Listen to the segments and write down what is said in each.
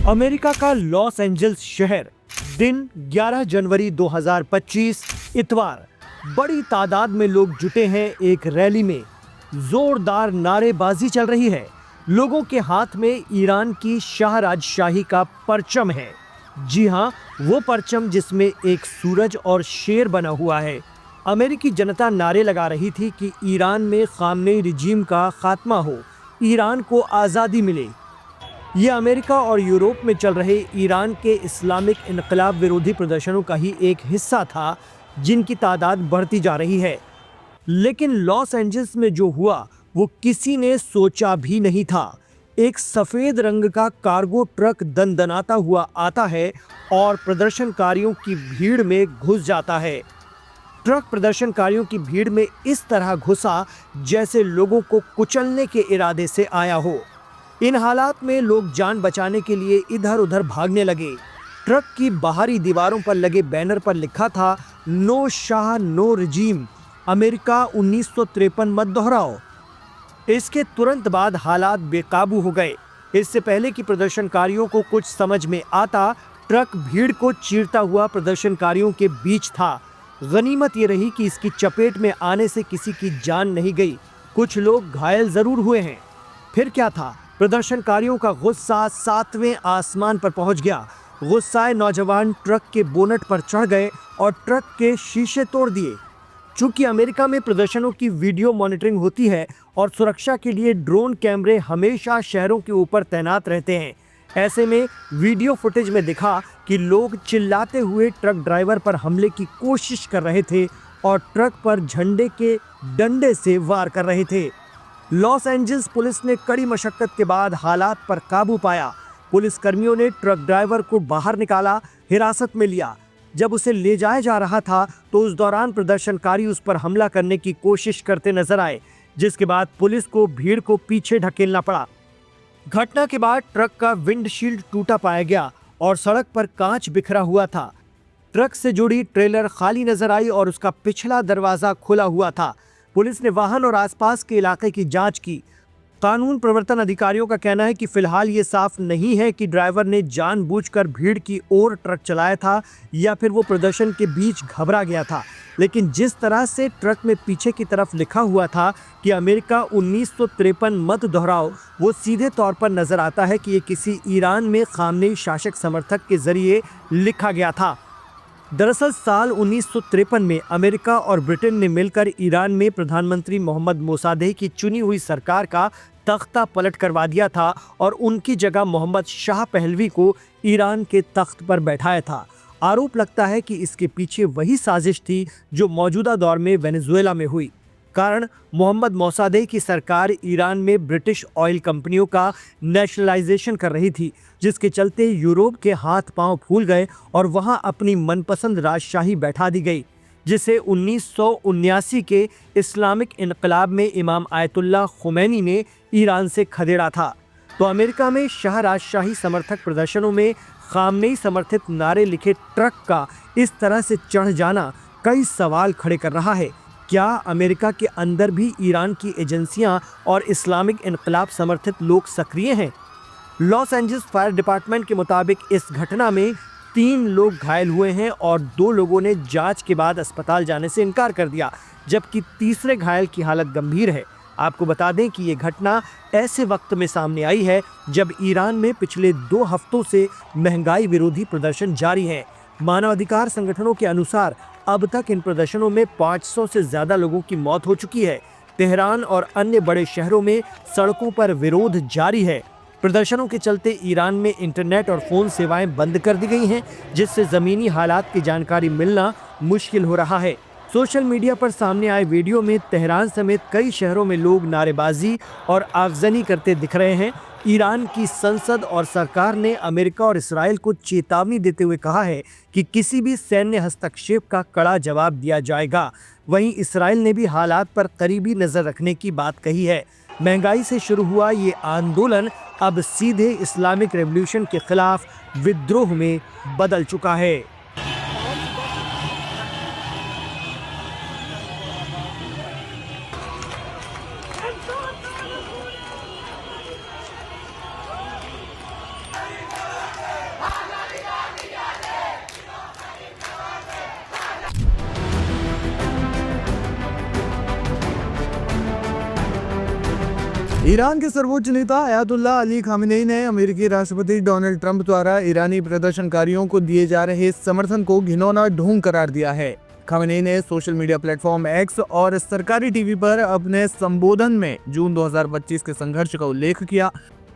America का Los Angeles शहर, दिन 11 जनवरी 2025 इतवार। बड़ी तादाद में लोग जुटे हैं एक रैली में। जोरदार नारेबाजी चल रही है। लोगों के हाथ में ईरान की शाहराजशाही का परचम है। जी हां, वो परचम जिसमें एक सूरज और शेर बना हुआ है। अमेरिकी जनता नारे लगा रही थी कि ईरान में खामनेई रिजीम का खात्मा हो, ईरान को आज़ादी मिले। ये अमेरिका और यूरोप में चल रहे ईरान के इस्लामिक इनकलाब विरोधी प्रदर्शनों का ही एक हिस्सा था, जिनकी तादाद बढ़ती जा रही है। लेकिन लॉस एंजल्स में जो हुआ वो किसी ने सोचा भी नहीं था। एक सफेद रंग का कार्गो ट्रक दनदनाता हुआ आता है और प्रदर्शनकारियों की भीड़ में घुस जाता है। ट्रक प्रदर्शनकारियों की भीड़ में इस तरह घुसा जैसे लोगों को कुचलने के इरादे से आया हो। इन हालात में लोग जान बचाने के लिए इधर उधर भागने लगे। ट्रक की बाहरी दीवारों पर लगे बैनर पर लिखा था, no Shah no regime, America 1953 मत दोहराओ। इसके तुरंत बाद हालात बेकाबू हो गए। इससे पहले कि प्रदर्शनकारियों को कुछ समझ में आता, ट्रक भीड़ को चीरता हुआ प्रदर्शनकारियों के बीच था। गनीमत ये रही कि इसकी चपेट में आने से किसी की जान नहीं गई। कुछ लोग घायल जरूर हुए हैं। फिर क्या था, प्रदर्शनकारियों का गुस्सा 7वें आसमान पर पहुंच गया। गुस्साए नौजवान ट्रक के बोनट पर चढ़ गए और ट्रक के शीशे तोड़ दिए। चूंकि अमेरिका में प्रदर्शनों की वीडियो मॉनिटरिंग होती है और सुरक्षा के लिए ड्रोन कैमरे हमेशा शहरों के ऊपर तैनात रहते हैं, ऐसे में वीडियो फुटेज में दिखा कि लोग चिल्लाते हुए ट्रक ड्राइवर पर हमले की कोशिश कर रहे थे और ट्रक पर झंडे के डंडे से वार कर रहे थे। लॉस एंजल्स पुलिस ने कड़ी मशक्कत के बाद हालात पर काबू पाया। पुलिस कर्मियों ने ट्रक ड्राइवर को बाहर निकाला, हिरासत में लिया। जब उसे ले जाया जा रहा था तो उस दौरान प्रदर्शनकारी उस पर हमला करने की कोशिश करते नजर आए, जिसके बाद पुलिस को भीड़ को पीछे ढकेलना पड़ा। घटना के बाद ट्रक का विंडशील्ड टूटा पाया गया और सड़क पर कांच बिखरा हुआ था। ट्रक से जुड़ी ट्रेलर खाली नजर आई और उसका पिछला दरवाजा खुला हुआ था। पुलिस ने वाहन और आसपास के इलाके की जांच की। कानून प्रवर्तन अधिकारियों का कहना है कि फिलहाल ये साफ नहीं है कि ड्राइवर ने जानबूझकर भीड़ की ओर ट्रक चलाया था या फिर वो प्रदर्शन के बीच घबरा गया था। लेकिन जिस तरह से ट्रक में पीछे की तरफ लिखा हुआ था कि अमेरिका 1953 मत दोहराओ, वो सीधे तौर पर नजर आता है कि ये किसी ईरान में खामनेई शासक समर्थक के जरिए लिखा गया था। दरअसल साल 1953 में अमेरिका और ब्रिटेन ने मिलकर ईरान में प्रधानमंत्री मोहम्मद मोसादेह की चुनी हुई सरकार का तख्ता पलट करवा दिया था और उनकी जगह मोहम्मद शाह पहलवी को ईरान के तख्त पर बैठाया था। आरोप लगता है कि इसके पीछे वही साजिश थी जो मौजूदा दौर में वेनेजुएला में हुई। कारण मोहम्मद मोसादेह की सरकार ईरान में ब्रिटिश ऑयल कंपनियों का नेशनलाइजेशन कर रही थी, जिसके चलते यूरोप के हाथ पांव फूल गए और वहां अपनी मनपसंद राजशाही बैठा दी गई, जिसे 1979 के इस्लामिक इनकलाब में इमाम आयतुल्लाह खुमैनी ने ईरान से खदेड़ा था। तो अमेरिका में शाह राजशाही समर्थक प्रदर्शनों में खामनेई समर्थित नारे लिखे ट्रक का इस तरह से चढ़ जाना कई सवाल खड़े कर रहा है। क्या अमेरिका के अंदर भी ईरान की एजेंसियां और इस्लामिक इनकलाब समर्थित लोग सक्रिय हैं? लॉस एंजल्स फायर डिपार्टमेंट के मुताबिक इस घटना में 3 लोग घायल हुए हैं और 2 लोगों ने जांच के बाद अस्पताल जाने से इनकार कर दिया, जबकि तीसरे घायल की हालत गंभीर है। आपको बता दें कि ये घटना ऐसे वक्त में सामने आई है जब ईरान में पिछले 2 हफ्तों से महंगाई विरोधी प्रदर्शन जारी है। मानवाधिकार संगठनों के अनुसार अब तक इन प्रदर्शनों में 500 से ज्यादा लोगों की मौत हो चुकी है। तेहरान और अन्य बड़े शहरों में सड़कों पर विरोध जारी है। प्रदर्शनों के चलते ईरान में इंटरनेट और फोन सेवाएं बंद कर दी गई हैं, जिससे जमीनी हालात की जानकारी मिलना मुश्किल हो रहा है। सोशल मीडिया पर सामने आए वीडियो में तेहरान समेत कई शहरों में लोग नारेबाजी और आगजनी करते दिख रहे हैं। ईरान की संसद और सरकार ने अमेरिका और इसराइल को चेतावनी देते हुए कहा है कि किसी भी सैन्य हस्तक्षेप का कड़ा जवाब दिया जाएगा। वहीं इसराइल ने भी हालात पर करीबी नजर रखने की बात कही है। महंगाई से शुरू हुआ ये आंदोलन अब सीधे इस्लामिक रेवोल्यूशन के खिलाफ विद्रोह में बदल चुका है। ईरान के सर्वोच्च नेता अयातुल्लाह अली खामेनेई ने अमेरिकी राष्ट्रपति डोनाल्ड ट्रंप द्वारा ईरानी प्रदर्शनकारियों को दिए जा रहे समर्थन को घिनौना ढोंग करार दिया है। खामेनेई ने सोशल मीडिया प्लेटफॉर्म एक्स और सरकारी टीवी पर अपने संबोधन में जून 2025 के संघर्ष का उल्लेख किया।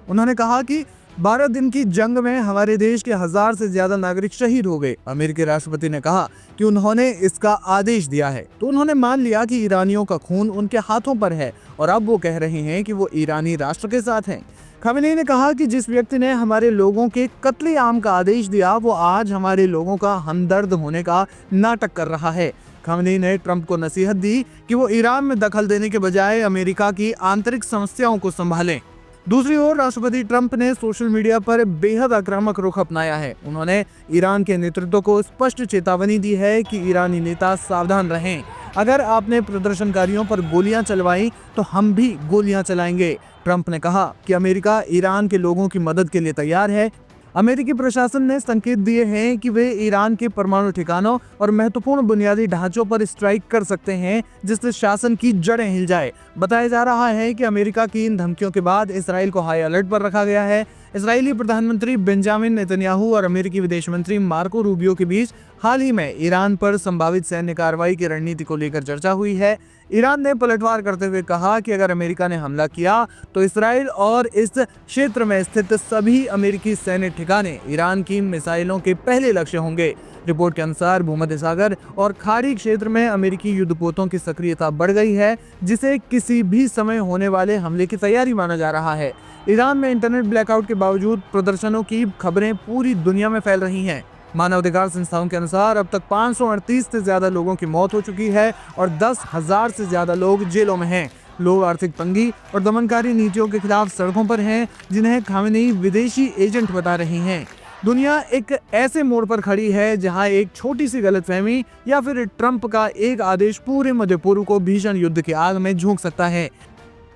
उन्होंने कहा कि 12 दिन की जंग में हमारे देश के 1000 से ज्यादा नागरिक शहीद हो गए। अमेरिकी राष्ट्रपति ने कहा कि उन्होंने इसका आदेश दिया है, तो उन्होंने मान लिया कि ईरानियों का खून उनके हाथों पर है और अब वो कह रहे हैं कि वो ईरानी राष्ट्र के साथ हैं। खामेनेई ने कहा कि जिस व्यक्ति ने हमारे लोगों के कत्लेआम का आदेश दिया, वो आज हमारे लोगों का हमदर्द होने का नाटक कर रहा है। खामेनेई ने ट्रंप को नसीहत दी कि वो ईरान में दखल देने के बजाय अमेरिका की आंतरिक समस्याओं को संभालें। दूसरी ओर राष्ट्रपति ट्रंप ने सोशल मीडिया पर बेहद आक्रामक रुख अपनाया है। उन्होंने ईरान के नेतृत्व को स्पष्ट चेतावनी दी है कि ईरानी नेता सावधान रहें। अगर आपने प्रदर्शनकारियों पर गोलियां चलवाई तो हम भी गोलियां चलाएंगे। ट्रंप ने कहा कि अमेरिका ईरान के लोगों की मदद के लिए तैयार है। अमेरिकी प्रशासन ने संकेत दिए हैं कि वे ईरान के परमाणु ठिकानों और महत्वपूर्ण बुनियादी ढांचों पर स्ट्राइक कर सकते हैं, जिससे शासन की जड़ें हिल जाए। बताया जा रहा है कि अमेरिका की इन धमकियों के बाद इसराइल को हाई अलर्ट पर रखा गया है। इजरायली प्रधानमंत्री बेंजामिन नेतन्याहू और अमेरिकी विदेश मंत्री मार्को रूबियो के बीच हाल ही में ईरान पर संभावित सैन्य कार्रवाई की रणनीति को लेकर चर्चा हुई है। ईरान ने पलटवार करते हुए कहा कि अगर अमेरिका ने हमला किया तो इसराइल और इस क्षेत्र में स्थित सभी अमेरिकी सैन्य ठिकाने ईरान की मिसाइलों के पहले लक्ष्य होंगे। रिपोर्ट के अनुसार भूमध्य सागर और खाड़ी क्षेत्र में अमेरिकी युद्धपोतों की सक्रियता बढ़ गई है, जिसे किसी भी समय होने वाले हमले की तैयारी माना जा रहा है। ईरान में इंटरनेट ब्लैकआउट के बावजूद प्रदर्शनों की खबरें पूरी दुनिया में फैल रही हैं। मानवाधिकार संस्थाओं के अनुसार अब तक 538 से ज्यादा लोगों की मौत हो चुकी है और 10,000 से ज्यादा लोग जेलों में हैं। लोग आर्थिक तंगी और दमनकारी नीतियों के खिलाफ सड़कों पर हैं, जिन्हें खामेनेई विदेशी एजेंट बता रही हैं। दुनिया एक ऐसे मोड़ पर खड़ी है जहां एक छोटी सी गलतफहमी या फिर ट्रंप का एक आदेश पूरे मध्य पूर्व को भीषण युद्ध की आग में झोंक सकता है।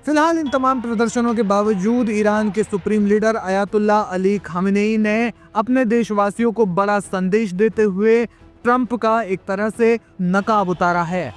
फिलहाल इन तमाम प्रदर्शनों के बावजूद ईरान के supreme leader Ayatollah Ali Khamenei ने अपने देशवासियों को बड़ा संदेश देते हुए ट्रंप का एक तरह से नकाब उतारा है।